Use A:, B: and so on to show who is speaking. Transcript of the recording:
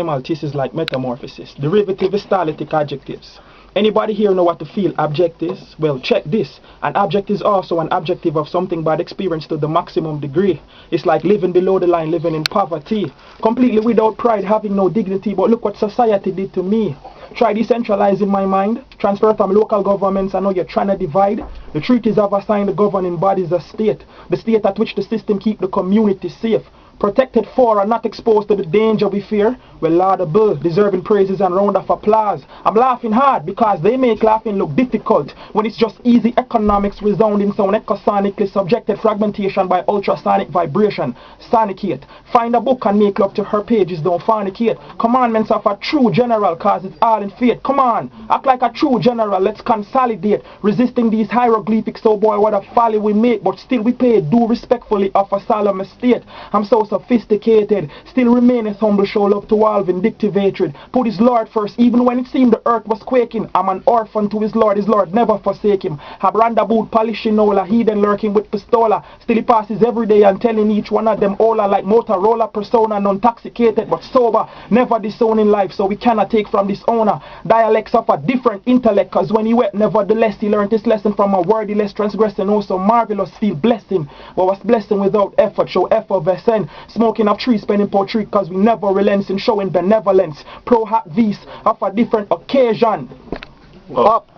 A: This is like metamorphosis, derivative is stylistic adjectives. Anybody here know what the field object is? Well, check this. An object is also an objective of something bad experienced to the maximum degree. It's like living below the line, living in poverty. Completely without pride, having no dignity. But look what society did to me. Try decentralizing my mind. Transfer from local governments. I know you're trying to divide. The treaties have assigned the governing bodies a state. The state at which the system keep the community safe. Protected for and not exposed to the danger we fear. Well, laudable, deserving praises and round of applause. I'm laughing hard because they make laughing look difficult when it's just easy economics, resounding sound, echosonically subjected fragmentation by ultrasonic vibration. Sonicate. Find a book and make love to her pages, don't fornicate. Commandments of a true general cause it's all in faith. Come on, act like a true general, let's consolidate. Resisting these hieroglyphics, so boy what a folly we make, but still we pay due respectfully of a solemn estate. I'm so sophisticated, still remaineth humble, show love to all vindictive hatred. Put his Lord first, even when it seemed the earth was quaking. I'm an orphan to his Lord never forsake him. Habranda boot polishing ola, heathen lurking with pistola. Still he passes every day and telling each one of them ola like Motorola persona, non-intoxicated but sober, never disowning life, so we cannot take from this owner. Dialects of a different intellect, cause when he went, nevertheless he learned this lesson from a worthy less transgressing, also marvelous, feel blessing. But was blessing without effort, show effervescent. Smoking up trees, spending poetry, cause we never relents in showing benevolence. Pro hat vis of a different occasion. Up.